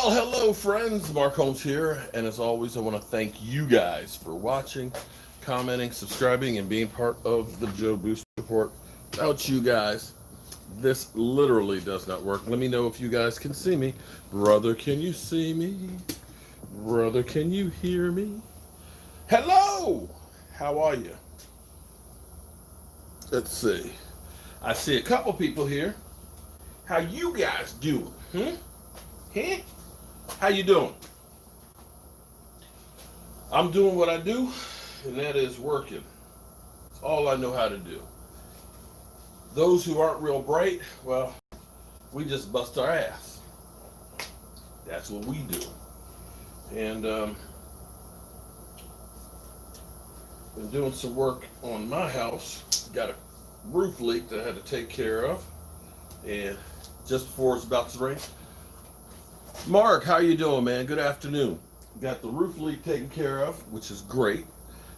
Well, hello, friends. Mark Holmes here, and as always, I want to thank you guys for watching, commenting, subscribing, and being part of the Joe Boost Report. Without you guys, this literally does not work. Let me know if you guys can see me. Brother, can you see me? Brother, can you hear me? Hello! How are you? Let's see. I see a couple people here. How you guys doing? Huh? How you doing? I'm doing what I do, and that is working. It's all I know how to do. Those who aren't real bright, well, we just bust our ass. That's what we do. And been doing some work on my house. Got a roof leak that I had to take care of, and just before it's about to rain. Mark, how you doing, man? Good afternoon. Got the roof leak taken care of, which is great,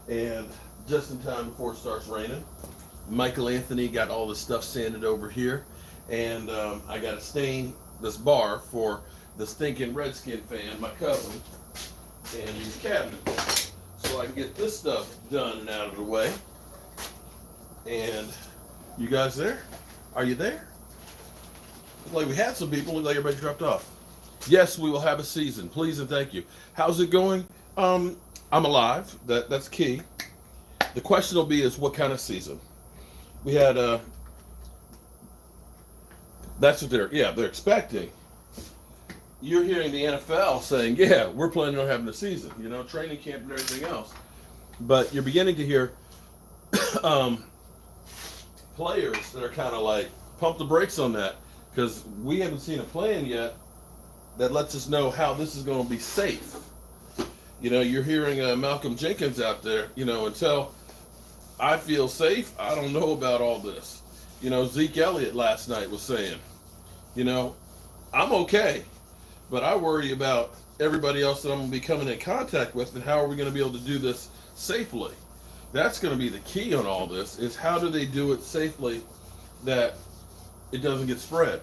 and just in time before it starts raining. Michael Anthony got all the stuff sanded over here, and I got to stain this bar for the stinking Redskin fan, my cousin, and his cabinet, so I can get this stuff done and out of the way. And you guys there? Are you there? Looked like we had some people. Looked like everybody dropped off. Yes, we will have a season. Please and thank you. How's it going? I'm alive. That's key. The question will be is what kind of season? We had that's what they're expecting. You're hearing the NFL saying, yeah, we're planning on having a season, training camp and everything else. But you're beginning to hear players that are kind of like, pump the brakes on that, because we haven't seen a plan yet that lets us know how this is going to be safe. You're hearing Malcolm Jenkins out there, until I feel safe, I don't know about all this. Zeke Elliott last night was saying, I'm okay, but I worry about everybody else that I'm going to be coming in contact with, and how are we going to be able to do this safely? That's going to be the key on all this, is how do they do it safely that it doesn't get spread?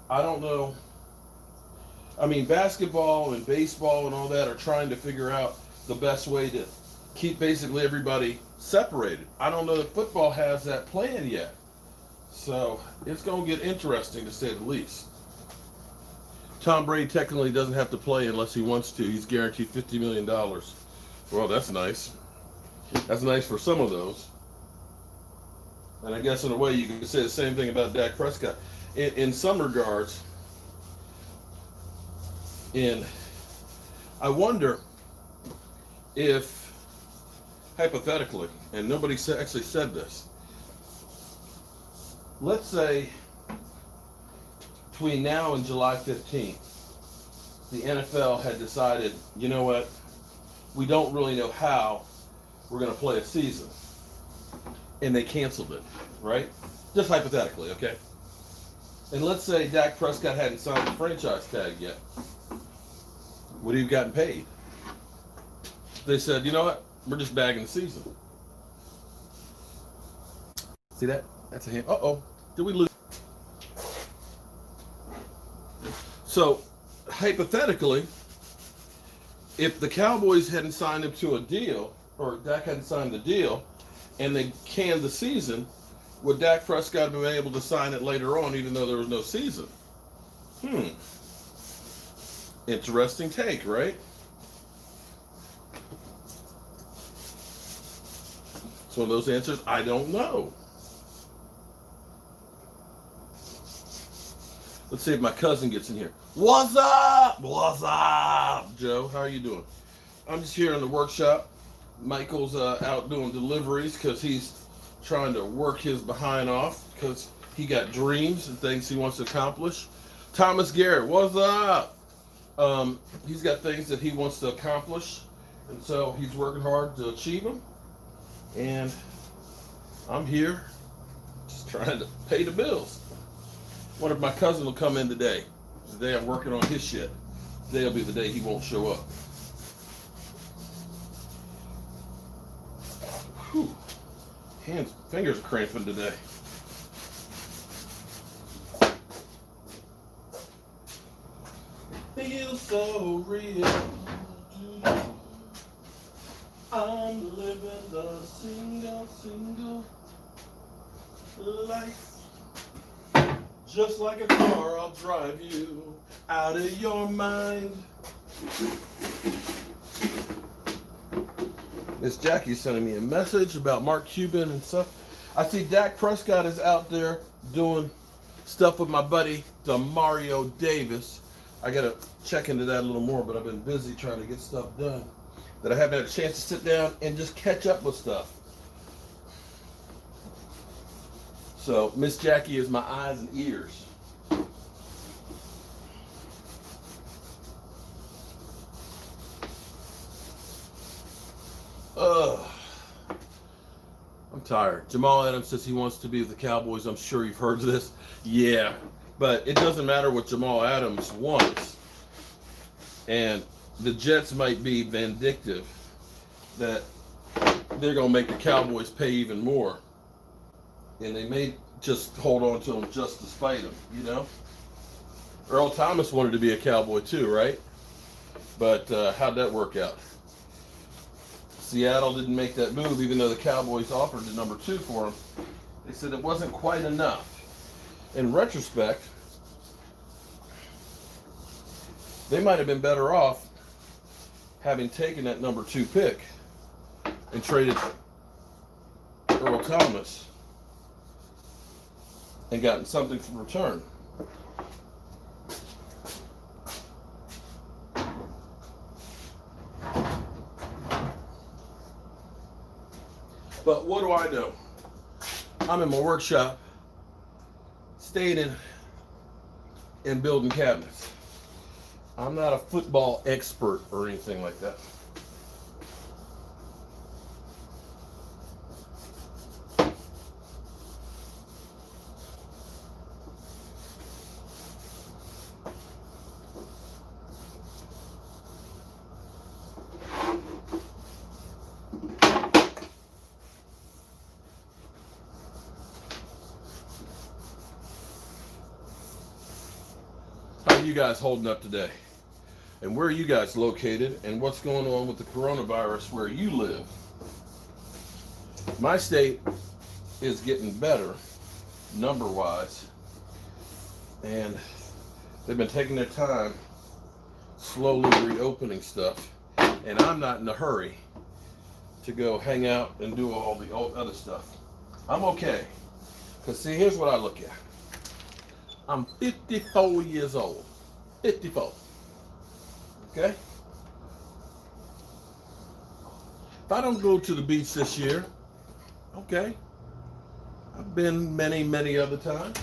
I don't know. I mean, basketball and baseball and all that are trying to figure out the best way to keep basically everybody separated. I don't know that football has that plan yet. So it's going to get interesting, to say the least. Tom Brady technically doesn't have to play unless he wants to. He's guaranteed $50 million. Well, that's nice. That's nice for some of those. And I guess in a way you could say the same thing about Dak Prescott. In some regards, and I wonder if, hypothetically, and nobody actually said this, let's say between now and July 15th, the NFL had decided, you know what, we don't really know how we're going to play a season, and they canceled it, right? Just hypothetically, okay? And let's say Dak Prescott hadn't signed the franchise tag yet. Would he have gotten paid? They said, you know what? We're just bagging the season. See that? That's a hand. Uh-oh. Did we lose? So, hypothetically, if the Cowboys hadn't signed him to a deal, or Dak hadn't signed the deal, and they canned the season, would Dak Prescott have been able to sign it later on, even though there was no season? Interesting take, right? It's one of those answers, I don't know. Let's see if my cousin gets in here. What's up? What's up, Joe? How are you doing? I'm just here in the workshop. Michael's out doing deliveries because he's trying to work his behind off because he got dreams and things he wants to accomplish. Thomas Garrett, what's up? He's got things that he wants to accomplish, and so he's working hard to achieve them. And I'm here just trying to pay the bills. Wonder if my cousin will come in today. Today I'm working on his shit. Today will be the day he won't show up. Whew. Fingers are cramping today. feels so real. I'm living the single life. Just like a car, I'll drive you out of your mind. Miss Jackie's sending me a message about Mark Cuban and stuff. I see Dak Prescott is out there doing stuff with my buddy Demario Davis. I gotta check into that a little more, but I've been busy trying to get stuff done that I haven't had a chance to sit down and just catch up with stuff. So Miss Jackie is my eyes and ears. Ugh. I'm tired. Jamal Adams says he wants to be with the Cowboys. I'm sure you've heard of this. Yeah, but it doesn't matter what Jamal Adams wants. And the Jets might be vindictive that they're going to make the Cowboys pay even more. And they may just hold on to him just to spite him, you know? Earl Thomas wanted to be a Cowboy too, right? But how'd that work out? Seattle didn't make that move, even though the Cowboys offered the number 2 for him. They said it wasn't quite enough. In retrospect, they might have been better off having taken that number 2 pick and traded Earl Thomas and gotten something in return. But what do I know? I'm in my workshop, staying and building cabinets. I'm not a football expert or anything like that. How are you guys holding up today? And where are you guys located? And what's going on with the coronavirus where you live? My state is getting better, number-wise. And they've been taking their time, slowly reopening stuff. And I'm not in a hurry to go hang out and do all the other stuff. I'm okay. Because see, here's what I look at. I'm 54 years old. 54. Okay? If I don't go to the beach this year, okay. I've been many other times.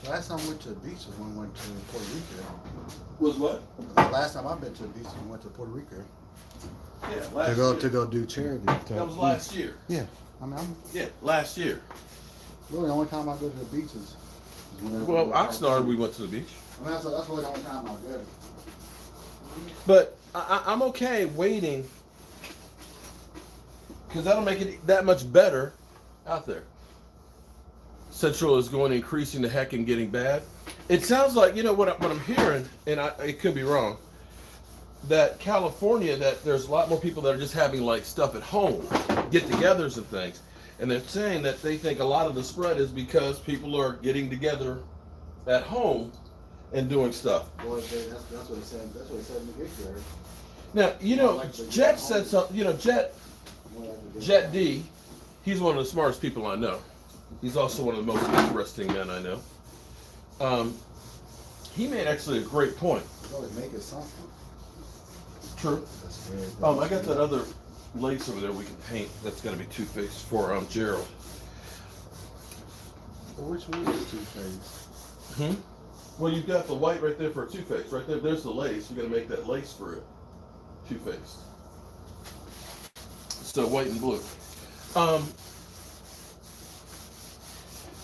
Last time I went to the beach was when we went to Puerto Rico. Was what? The last time I've been to the beach was when we went to Puerto Rico. Yeah, last year. To go do charity. That was last year. Yeah. I mean, Yeah, last year. really the only time I go to the beach is whenever. Well, Oxnard, we went to the beach. I mean, that's really the only time I go. But I'm okay waiting because that'll make it that much better out there. Central is going increasing the heck and getting bad. It sounds like, you know, what I'm hearing, and it could be wrong, that California, that there's a lot more people that are just having like stuff at home, get-togethers and things. And they're saying that they think a lot of the spread is because people are getting together at home and doing stuff. Boy, that's what he said. That's what he said in the picture. Now, you know, Jet said something, you know, Jet D, he's one of the smartest people I know. He's also one of the most interesting men I know. He made actually a great point. Always make it something. True. I got that other lace over there we can paint. That's going to be Two-Face for Gerald. Well, which one is Two-Face? Well, you've got the white right there for a Two-Face. Right there, there's the lace. You got to make that lace for it. Two-Face. So white and blue.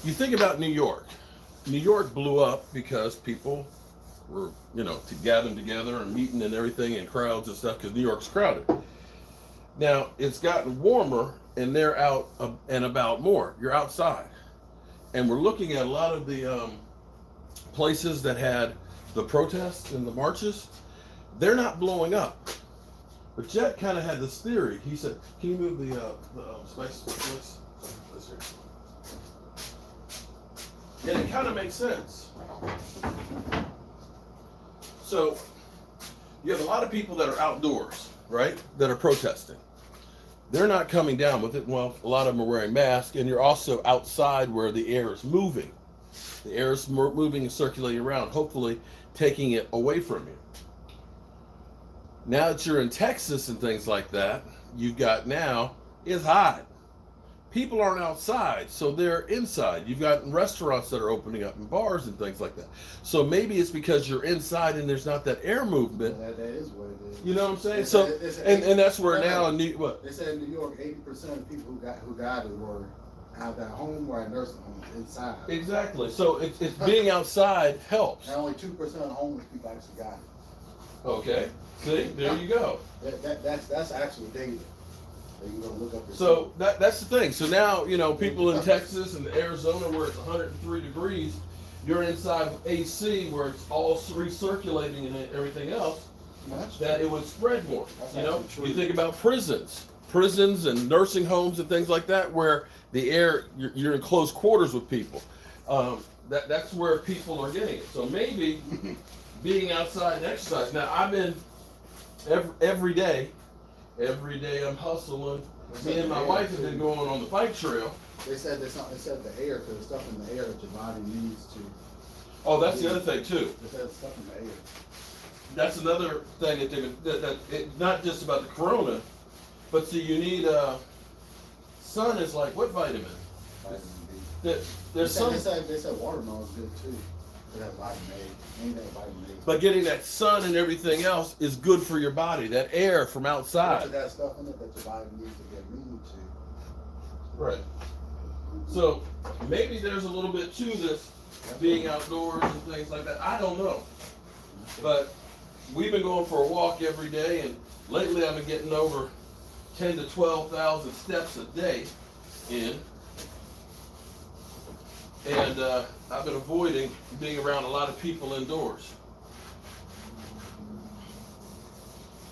You think about New York. New York blew up because people were, you know, gathering together and meeting and everything in crowds and stuff because New York's crowded. Now, it's gotten warmer and they're out and about more. You're outside. And we're looking at a lot of the places that had the protests and the marches, they're not blowing up. But Jet kind of had this theory. He said, "Can you move the space, please?" And it kind of makes sense. So you have a lot of people that are outdoors, right? That are protesting. They're not coming down with it. Well, a lot of them are wearing masks, and you're also outside where the air is moving. The air is moving and circulating around, hopefully taking it away from you. Now that you're in Texas and things like that, you've got now, it's hot. People aren't outside, so they're inside. You've got restaurants that are opening up and bars and things like that. So maybe it's because you're inside and there's not that air movement. That is what it is. You know what I'm saying? So, and that's where now in New what? They said in New York, 80% of people who died were out at home or at nursing homes inside. Exactly. So it's being outside helps. And only 2% of homeless people actually got it. Okay. See, there you go. That's actual data. You gonna look up so that's the thing. So now, you know, people in Texas and Arizona where it's 103 degrees, you're inside AC where it's all recirculating and everything else, that it would spread more. You know, you think about prisons and nursing homes and things like that where the air, you're in close quarters with people. That's where people are getting it. So maybe being outside and exercise. Now I've been every day I'm hustling. Me and my wife have been going on the bike trail. They said the air, because the stuff in the air that your body needs to. Oh, that's the other thing too. They said stuff in the air. That's another thing that it's not just about the corona, but see, you need sun is like what vitamin? Vitamin D. There's some. They said watermelon is good too. It has vitamin A. Anything vitamin A. But getting that sun and everything else is good for your body. That air from outside. That stuff in it that your body needs to get immune to. Right. So maybe there's a little bit to this being outdoors and things like that. I don't know. But we've been going for a walk every day, and lately I've been getting over 10 to 12,000 steps a day in. And I've been avoiding being around a lot of people indoors.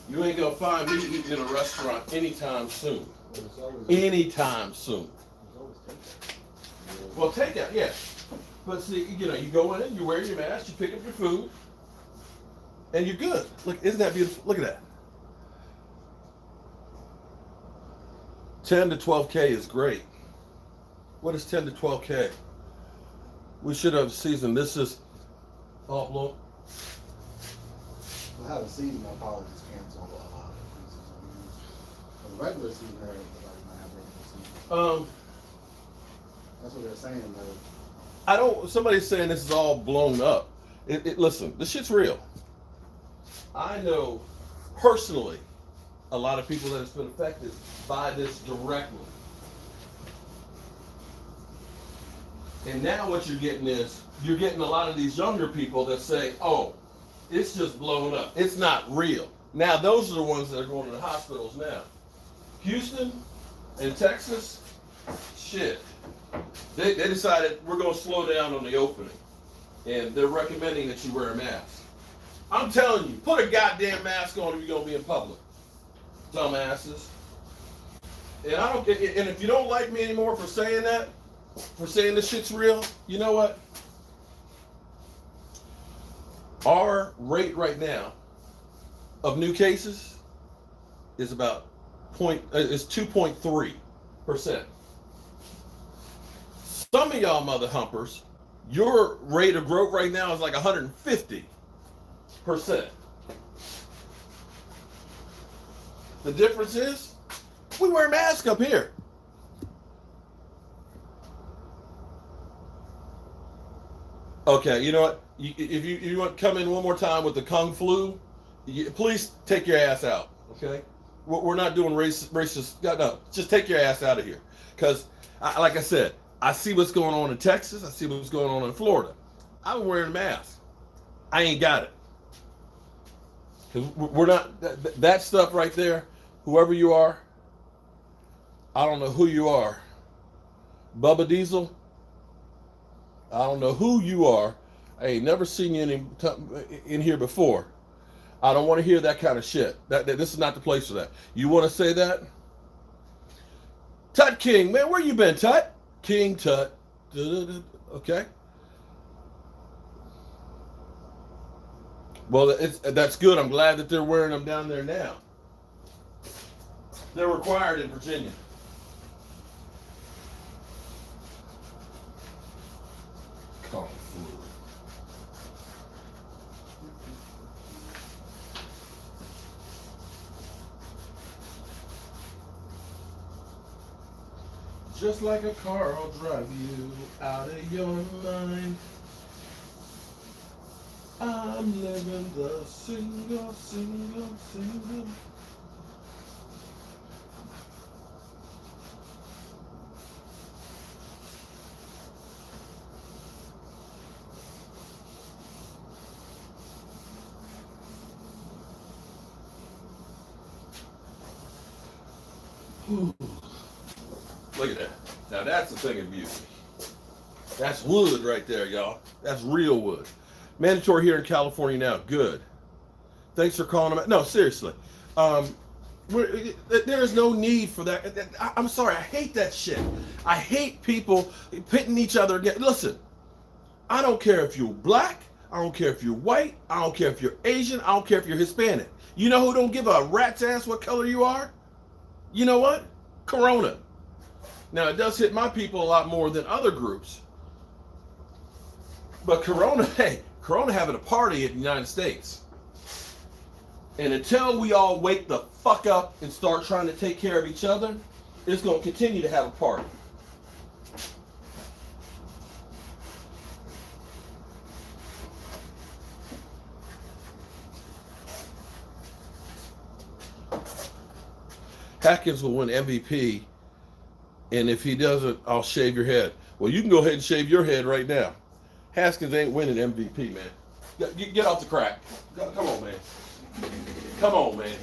You ain't gonna find me eating in a restaurant anytime soon. Anytime soon. Well, takeout, yeah. But see, you know, you go in, you wear your mask, you pick up your food, and you're good. Look, isn't that beautiful? Look at that. 10 to 12K is great. What is 10 to 12K? We should have a season. This is, oh, look. We'll have a season, I'll probably just cancel a lot of the regular season, everybody might have regular season. That's what they're saying, though. Somebody's saying this is all blown up. Listen, this shit's real. I know personally a lot of people that have been affected by this directly. And now what you're getting is, you're getting a lot of these younger people that say, oh, it's just blown up. It's not real. Now, those are the ones that are going to the hospitals now. Houston and Texas, shit. They decided we're going to slow down on the opening. And they're recommending that you wear a mask. I'm telling you, put a goddamn mask on if you're going to be in public. Dumbasses. And I don't get, and if you don't like me anymore for saying that, for saying this shit's real, you know what? Our rate right now of new cases is about is 2.3%. Some of y'all mother humpers, your rate of growth right now is like 150%. The difference is we wear masks up here. Okay, you know what? If you want to come in one more time with the Kung Flu, please take your ass out, okay? We're not doing racist. No, just take your ass out of here. Because, like I said, I see what's going on in Texas. I see what's going on in Florida. I'm wearing a mask. I ain't got it. Because we're not, that stuff right there, whoever you are, I don't know who you are. Bubba Diesel, I don't know who you are. I ain't never seen you in here before. I don't want to hear that kind of shit. This is not the place for that. You want to say that? Tut King, man, where you been, Tut? King Tut. Okay. Well, that's good. I'm glad that they're wearing them down there now. They're required in Virginia. Kung Fu. Just like a car, I'll drive you out of your mind. I'm living the single. Ooh. Look at that. Now that's the thing of beauty. That's wood right there, y'all. That's real wood. Mandatory here in California now. Good. Thanks for calling them. No, seriously. There is no need for that. I'm sorry. I hate that shit. I hate people pitting each other against. Listen, I don't care if you're black. I don't care if you're white. I don't care if you're Asian. I don't care if you're Hispanic. You know who don't give a rat's ass what color you are? You know what? Corona. Now, it does hit my people a lot more than other groups. But Corona having a party in the United States. And until we all wake the fuck up and start trying to take care of each other, it's going to continue to have a party. Haskins will win MVP, and if he doesn't, I'll shave your head. Well, you can go ahead and shave your head right now. Haskins ain't winning MVP, man. Get off the crack. Come on, man. Come on, man.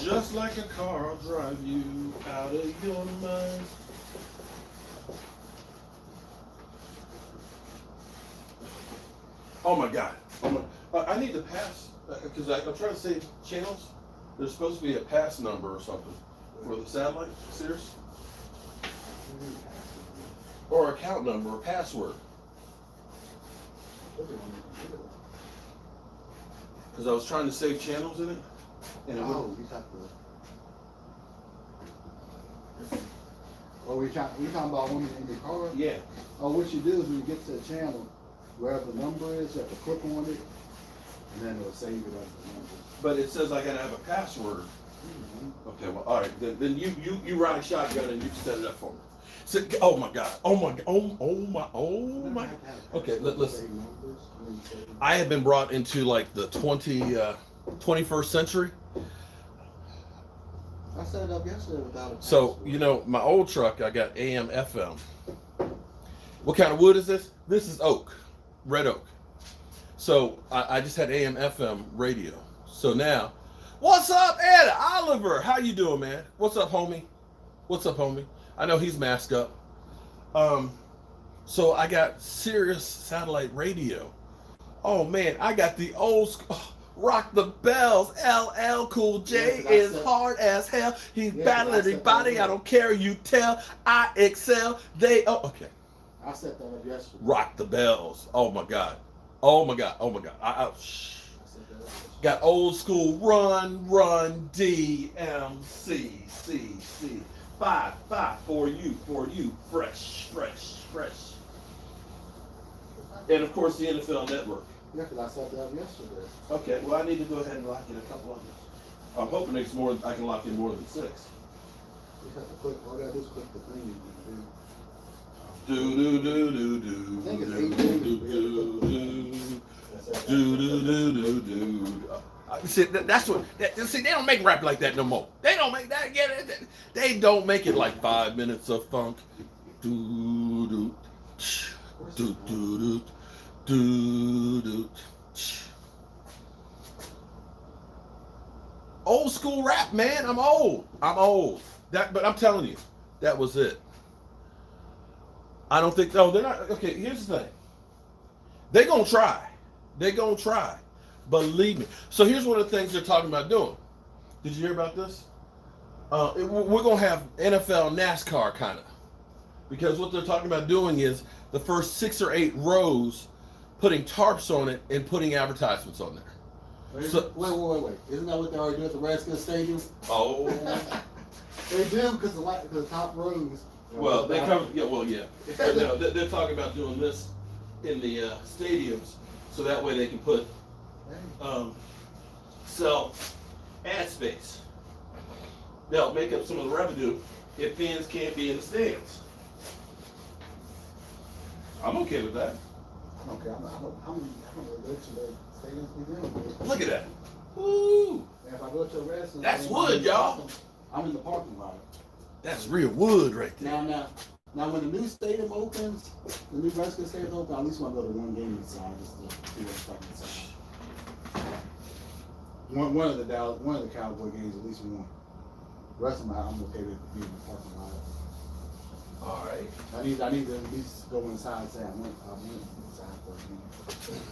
Just like a car, I'll drive you out of your mind. Oh my God. I need to pass, because I'm trying to save channels. There's supposed to be a pass number or something for the satellite, Sears? Or account number or password. Because I was trying to save channels in it. And it wouldn't. We talking about when you're in your car? Yeah. Oh, what you do is when you get to the channel, wherever the number is, you have to click on it, and then it'll save it as the number. But it says I gotta have a password. Mm-hmm. Okay, well, all right. Then you ride a shotgun and you set it up for me. So, oh my God. Oh my. Okay, listen. I have been brought into like the 21st century. I set it up yesterday without a password. So, you know, my old truck, I got AM, FM. What kind of wood is this? This is oak, red oak. So I just had AM, FM radio. So now, what's up, Ed Oliver? How you doing, man? What's up, homie? What's up, homie? I know he's masked up. So I got Sirius satellite radio. Oh man, I got the old school. Rock the bells. LL Cool J is hard as hell. He's battling everybody. I don't care. You tell. I excel. Okay. I set that up yesterday. Rock the bells. Oh my God. Oh my God. Oh my God. I got old school run DMC C 5 for you fresh. And of course the NFL Network. Yeah, because I set that up yesterday. Okay, well I need to go ahead and lock in a couple others. I'm hoping it's more. I can lock in more than 6. You have to click. All I gotta do is click the thing. See, that's what. See, they don't make rap like that no more. They don't make that. They don't make it like 5 minutes of funk. old school rap, man. I'm old. But I'm telling you, that was it. I don't think. No, they're not. Okay, here's the thing. They're gonna try. They're gonna try. Believe me. So here's one of the things they're talking about doing. Did you hear about this? We're gonna have NFL NASCAR kind of, because what they're talking about doing is the first 6 or 8 rows, putting tarps on it and putting advertisements on there. Wait. Isn't that what they already do at the Redskins Stadium? Oh. They do because the top rows. Well, they come. Yeah. Well, yeah. No, they're talking about doing this in the stadiums, so that way they can put sell ad space. They'll make up some of the revenue if fans can't be in the stands. I'm okay with that. I'm okay. I'm really good to the stadiums we do. Look at that. Woo! And if I go to a Redskins, that's wood, y'all. I'm in the parking lot. That's real wood right there. Now, when the new stadium opens, the new Redskins stadium opens, I at least want to go to one game inside just to see what's fucking inside. One of the Cowboy games, at least one. The rest of them, I'm okay with being in the parking lot. All right. I need to at least go inside and say I went inside for a game.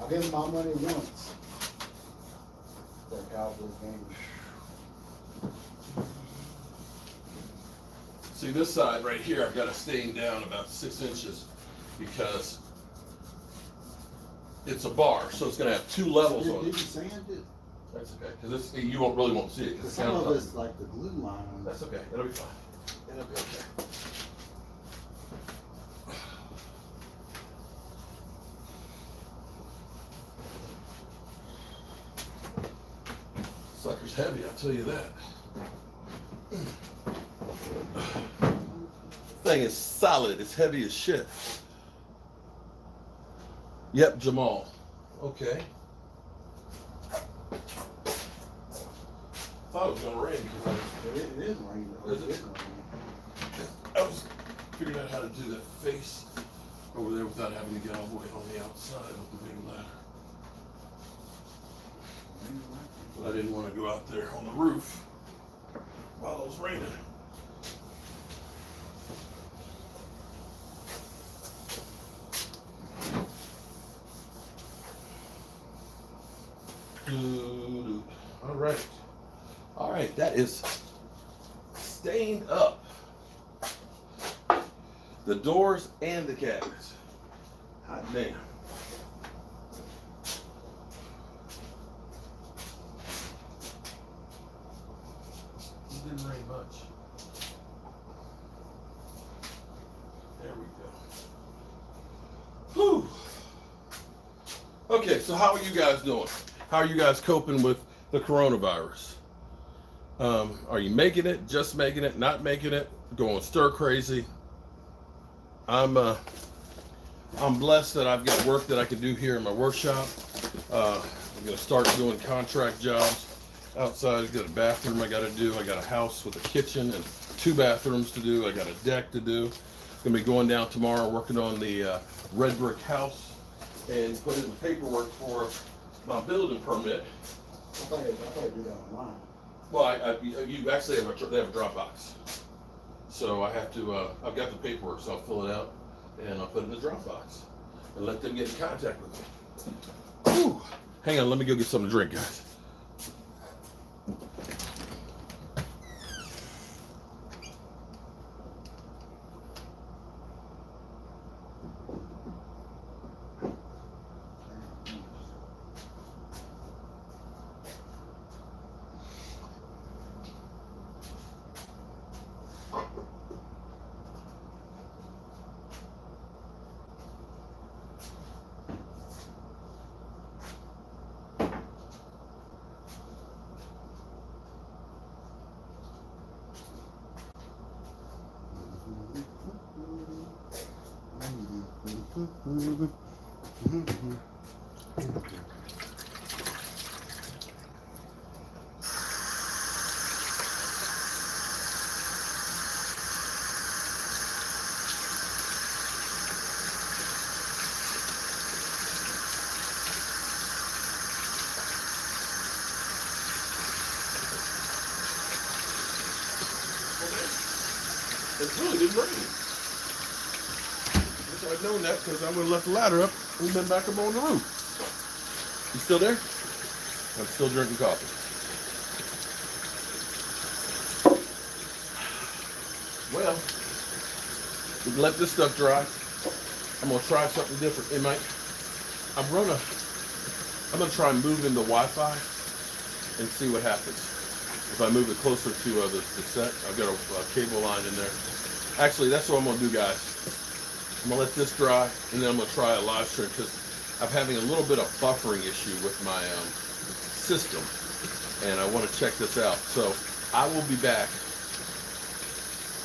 I'll give them my money once for a Cowboys game. See this side right here, I've got to stain down about 6 inches because it's a bar, so it's going to have 2 levels on it. Did you sand it? That's okay, because you really won't see it. Some of it's like the glue line on it. That's okay. It'll be fine. It'll be okay. Sucker's heavy, I'll tell you that. Thing is solid. It's heavy as shit. Yep, Jamal. Okay. Thought it was gonna rain because it is raining. Is it? I was figuring out how to do that face over there without having to get all the way on the outside of the big ladder. But I didn't want to go out there on the roof while it was raining. All right, that is stained up. The doors and the cabinets. Hot damn. It didn't rain much. There we go. Whew. Okay, so how are you guys doing? How are you guys coping with the coronavirus? Are you making it, just making it, not making it, going stir crazy? I'm blessed that I've got work that I can do here in my workshop. I'm gonna start doing contract jobs outside. I've got a bathroom I gotta do. I got a house with a kitchen and 2 bathrooms to do. I got a deck to do. Gonna be going down tomorrow working on the red brick house and putting in the paperwork for my building permit. I thought you did that online. Well, you actually they have a Dropbox. So I have to, I've got the paperwork, so I'll fill it out and I'll put it in the Dropbox and let them get in contact with me. Whew. Hang on, let me go get something to drink, guys. It really didn't rain. Wish I'd known that because I would have left the ladder up and been back up on the roof. You still there? I'm still drinking coffee. Well, we can let this stuff dry. I'm gonna try something different. Hey, Mike, I'm gonna try and move into Wi-Fi and see what happens. If I move it closer to the set, I've got a cable line in there. Actually, that's what I'm gonna do, guys. I'm gonna let this dry, and then I'm gonna try a live stream because I'm having a little bit of buffering issue with my system, and I want to check this out. So I will be back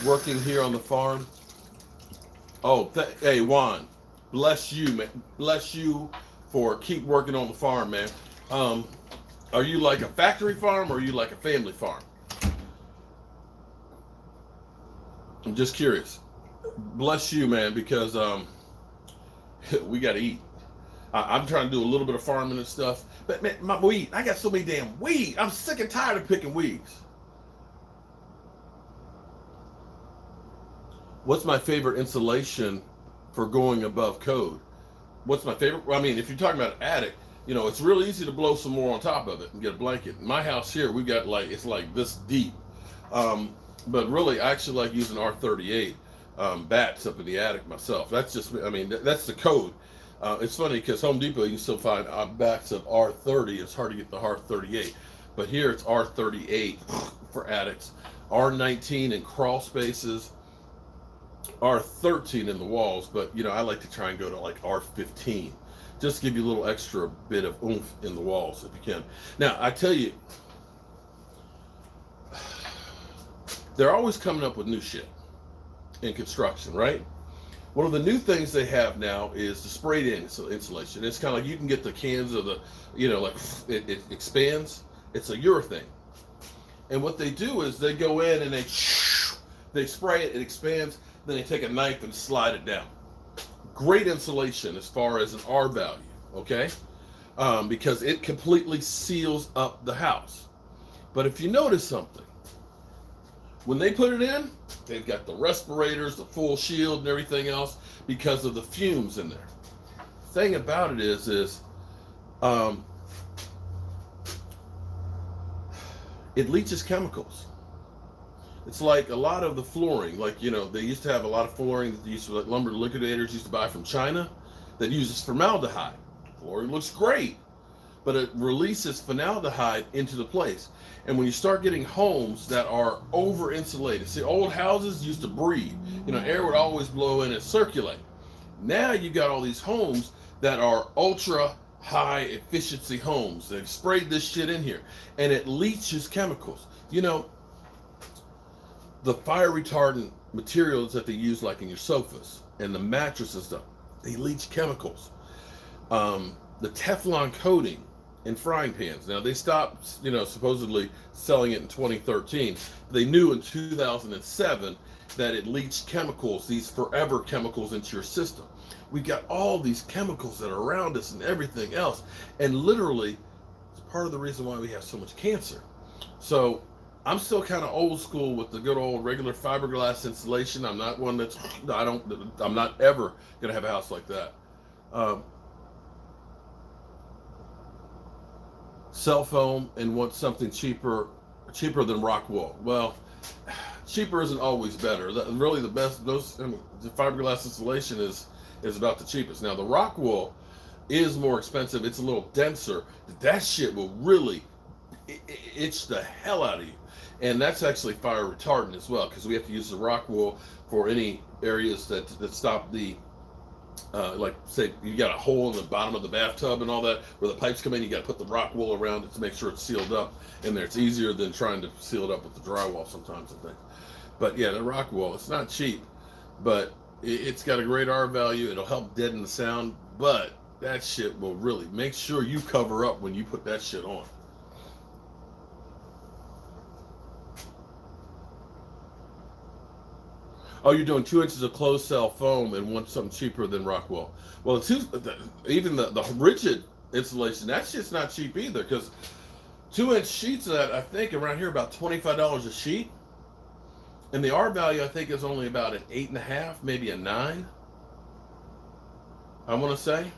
working here on the farm. Oh, hey Juan, bless you, man. Bless you for keep working on the farm, man. Are you like a factory farm or are you like a family farm? I'm just curious. Bless you, man, because we got to eat. I'm trying to do a little bit of farming and stuff. But man, my weed, I got so many damn weeds. I'm sick and tired of picking weeds. What's my favorite insulation for going above code? What's my favorite? I mean, if you're talking about an attic, you know, it's real easy to blow some more on top of it and get a blanket. In my house here, we got like, it's like this deep. But really, I actually like using R38 bats up in the attic myself. That's just, I mean, that's the code. It's funny because Home Depot, you can still find bats of R30. It's hard to get the R38. But here it's R38 for attics. R19 in crawl spaces. R13 in the walls. But, you know, I like to try and go to like R15. Just to give you a little extra bit of oomph in the walls if you can. Now, I tell you, they're always coming up with new shit in construction, right? One of the new things they have now is the sprayed in insulation. It's kind of like you can get the cans of the, you know, like it expands. It's a urethane. And what they do is they go in and they spray it, it expands, then they take a knife and slide it down. Great insulation as far as an R value, okay? Because it completely seals up the house. But if you notice something, when they put it in, they've got the respirators, the full shield and everything else because of the fumes in there. Thing about it is it leaches chemicals. It's like a lot of the flooring, like, you know, they used to have a lot of flooring that used to, like lumber liquidators used to buy from China that uses formaldehyde. Flooring looks great, but it releases formaldehyde into the place. And when you start getting homes that are over insulated, see, old houses used to breathe, you know, air would always blow in and circulate. Now you got all these homes that are ultra high efficiency homes. They've sprayed this shit in here and it leaches chemicals. You know, the fire retardant materials that they use like in your sofas and the mattresses and stuff, they leach chemicals. The Teflon coating in frying pans. Now they stopped, you know, supposedly selling it in 2013. They knew in 2007 that it leached chemicals, these forever chemicals into your system. We've got all these chemicals that are around us and everything else. And literally, it's part of the reason why we have so much cancer. So I'm still kind of old school with the good old regular fiberglass insulation. I'm not one that's, I'm not ever going to have a house like that. Cell foam and want something cheaper than rock wool. Well, cheaper isn't always better. Really, the best, the fiberglass insulation is about the cheapest. Now, the rock wool is more expensive. It's a little denser. That shit will really itch the hell out of you. And that's actually fire retardant as well, because we have to use the rock wool for any areas that stop the like, say you got a hole in the bottom of the bathtub and all that where the pipes come in. You got to put the rock wool around it to make sure it's sealed up in there. It's easier than trying to seal it up with the drywall sometimes, I think. But yeah, the rock wool, it's not cheap, but it's got a great R value. It'll help deaden the sound, but that shit will really make sure you cover up when you put that shit on. Oh, you're doing 2 inches of closed cell foam and want something cheaper than rock wool. Well, even the rigid insulation, that shit's not cheap either, because 2-inch sheets of that, I think around here about $25 a sheet. And the R value, I think, is only about an 8.5, maybe a 9. I want to say.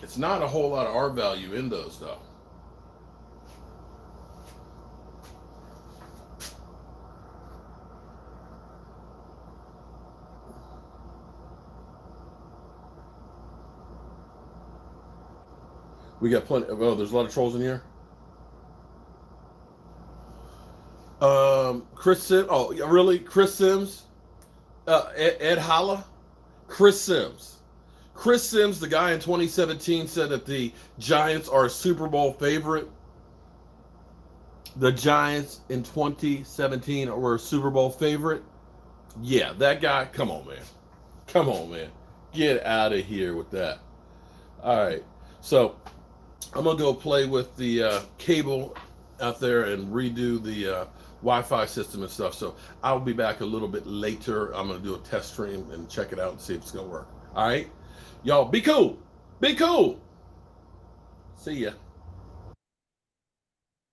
It's not a whole lot of R value in those, though. We got plenty. Oh, there's a lot of trolls in here. Chris Sims. Oh, really? Chris Sims? Ed Holla? Chris Sims. Chris Sims, the guy in 2017, said that the Giants are a Super Bowl favorite. The Giants in 2017 were a Super Bowl favorite. Yeah, that guy. Come on, man. Come on, man. Get out of here with that. All right. So I'm going to go play with the cable out there and redo the Wi-Fi system and stuff. So I'll be back a little bit later. I'm going to do a test stream and check it out and see if it's going to work. All right. Y'all be cool. Be cool. See ya.